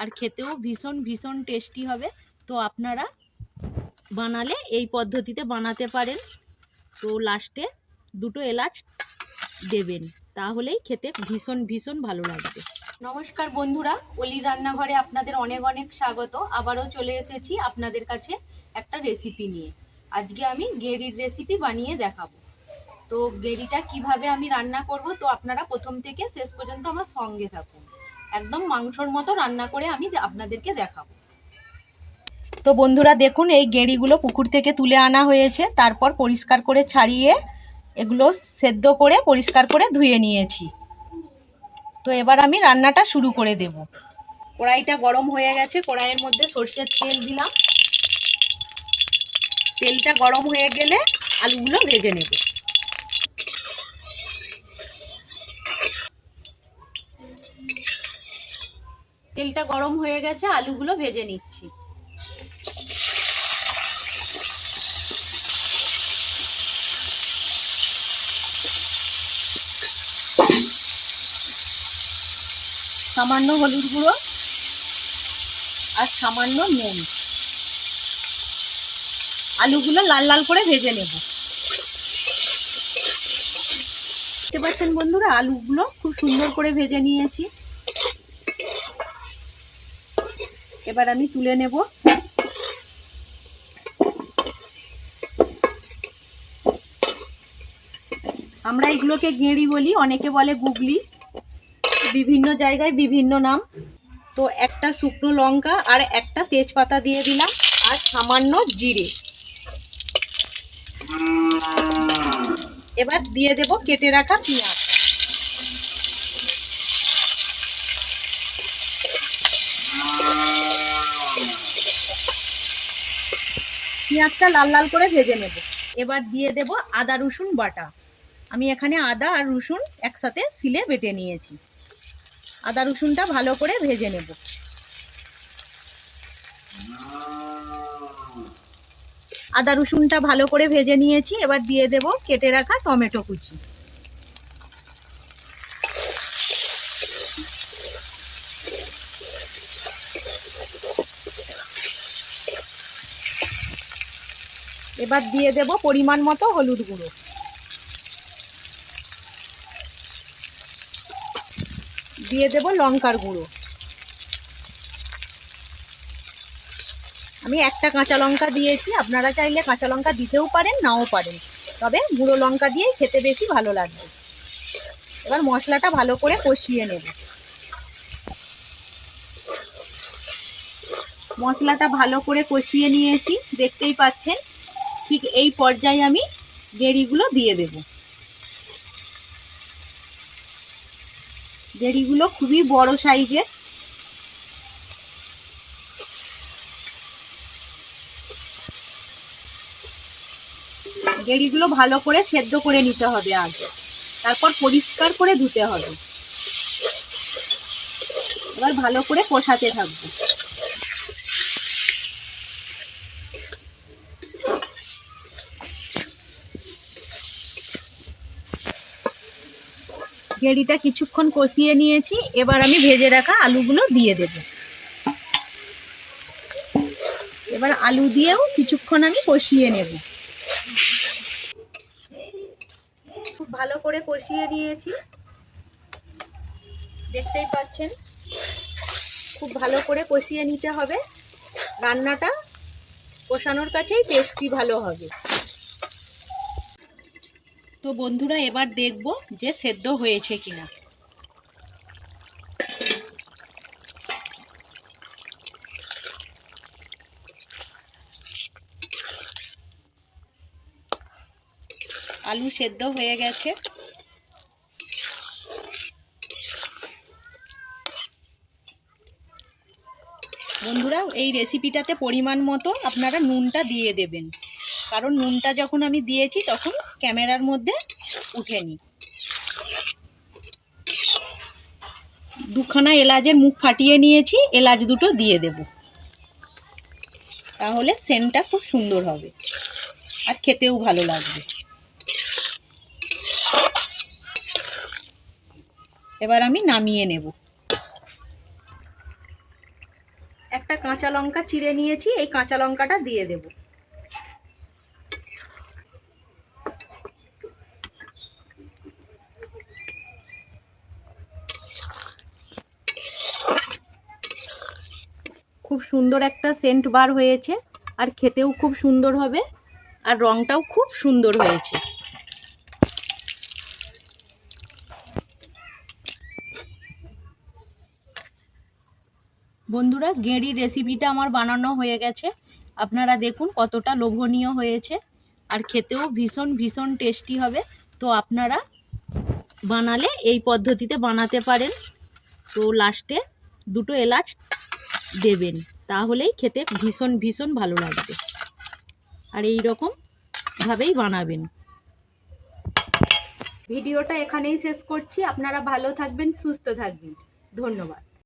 আর খেতেও ভীষণ ভীষণ টেস্টি হবে। তো আপনারা বানালে এই পদ্ধতিতে বানাতে পারেন। তো লাস্টে দুটো এলাচ দেবেন, তাহলেই খেতে ভীষণ ভীষণ ভালো লাগবে। নমস্কার বন্ধুরা, অলির রান্নাঘরে আপনাদের অনেক অনেক স্বাগত। আবারও চলে এসেছি আপনাদের কাছে একটা রেসিপি নিয়ে। আজকে আমি গেরির রেসিপি বানিয়ে দেখাবো। তো গেরিটা কিভাবে আমি রান্না করব, তো আপনারা প্রথম থেকে শেষ পর্যন্ত আমার সঙ্গে থাকুন। একদম মাংসর মতো রান্না করে আমি আপনাদেরকে দেখাবো। তো বন্ধুরা দেখুন, এই গেরিগুলো পুকুর থেকে তুলে আনা হয়েছে, তারপর পরিষ্কার করে ছাড়িয়ে এগুলো সেদ্ধ করে পরিষ্কার করে ধুয়ে নিয়েছি। তো এবার আমি রান্নাটা শুরু করে দেব। কড়াইটা গরম হয়ে গেছে, কড়াইয়ের মধ্যে সরষের তেল দিলাম। তেলটা গরম হয়ে গেলে আলুগুলো ভেজে নেব। তেলটা গরম হয়ে গেছে, আলুগুলো ভেজে নিচ্ছি। সামান্য হলুদ গুঁড়ো আর সামান্য নুন। আলুগুলো লাল লাল করে ভেজে নেব। দেখতে পাচ্ছেন বন্ধুরা, আলুগুলো খুব সুন্দর করে ভেজে নিয়েছি। এবার আমি তুলে নেব। আমরা এগুলোকে গেঁড়ি বলি, অনেকে বলে গুগলি, বিভিন্ন জায়গায় বিভিন্ন নাম। তো একটা শুকনো লঙ্কা আর একটা তেজপাতা দিয়ে দিলাম, আর সামান্য জিরে। এবার দিয়ে দেব কেটে রাখা পেঁয়াজ। পেঁয়াজটা লাল লাল করে ভেজে নেব। এবার দিয়ে দেব আদা রসুন বাটা। আমি এখানে আদা আর রসুন একসাথে সিলে বেটে নিয়েছি। আদা রসুনটা ভালো করে ভেজে নেব। আদা রসুনটা ভালো করে ভেজে নিয়েছি। এবার দিয়ে দেব কেটে রাখা টমেটো কুচি। এবার দিয়ে দেব পরিমাণ মতো হলুদ গুঁড়ো। দিয়ে দেব লঙ্কার গুঁড়ো। আমি একটা কাঁচা লঙ্কা দিয়েছি, আপনারা চাইলে কাঁচা লঙ্কা দিতেও পারেন, নাও পারেন, তবে গুঁড়ো লঙ্কা দিয়েই খেতে বেশি ভালো লাগবে। এবার মশলাটা ভালো করে কষিয়ে নেব। মশলাটা ভালো করে কষিয়ে নিয়েছি, দেখতেই পাচ্ছেন। ঠিক এই পর্যায়ে আমি গেঁড়িগুলো দিয়ে দেব। গেঁড়িগুলো খুবই বড় সাইজের। গেঁড়িগুলো ভালো করে সেদ্ধ করে নিতে হবে আগে, তারপর পরিষ্কার করে ধুতে হবে। এবার ভালো করে কষাতে থাকবো। গেঁড়িটা কিছুক্ষণ কষিয়ে নিয়েছি। এবার আমি ভেজে রাখা আলুগুলো দিয়ে দেব। এবার আলু দিয়েও কিছুক্ষণ আমি কষিয়ে নেব। খুব ভালো করে কষিয়ে নিয়েছি, দেখতেই পাচ্ছেন। খুব ভালো করে কষিয়ে নিতে হবে। রান্নাটা কষানোর কাছেই টেস্টি ভালো হবে। তো বন্ধুরা, এবার দেখব যে সেদ্ধ হয়েছে কিনা। আলু সেদ্ধ হয়ে গেছে। বন্ধুরা, এই রেসিপিটাতে পরিমাণ মতো আপনারা নুনটা দিয়ে দেবেন, কারণ নুনটা যখন আমি দিয়েছি তখন ক্যামেরার মধ্যে উঠেনি। দুখানা এলাচের মুখ ফাটিয়ে নিয়েছি, এলাচ দুটো দিয়ে দেব, তাহলে সেন্টটা খুব সুন্দর হবে আর খেতেও ভালো লাগবে। এবার আমি নামিয়ে নেব। একটা কাঁচা লঙ্কা চিড়ে নিয়েছি, এই কাঁচা লঙ্কাটা দিয়ে দেব। খুব সুন্দর একটা সেন্ট বার হয়েছে, আর খেতেও খুব সুন্দর হবে, আর রংটাও খুব সুন্দর হয়েছে। বন্ধুরা, গেঁড়ির রেসিপিটা আমার বানানো হয়ে গেছে। আপনারা দেখুন কতটা লোভনীয় হয়েছে, আর খেতেও ভীষণ ভীষণ টেস্টি হবে। তো আপনারা বানালে এই পদ্ধতিতে বানাতে পারেন। তো লাস্টে দুটো এলাচ দেবেন, তাহলেই খেতে ভীষণ ভীষণ ভালো লাগবে। আর এই রকম ভাবেই বানাবেন। ভিডিওটা এখানেই শেষ করছি। আপনারা ভালো থাকবেন, সুস্থ থাকবেন। ধন্যবাদ।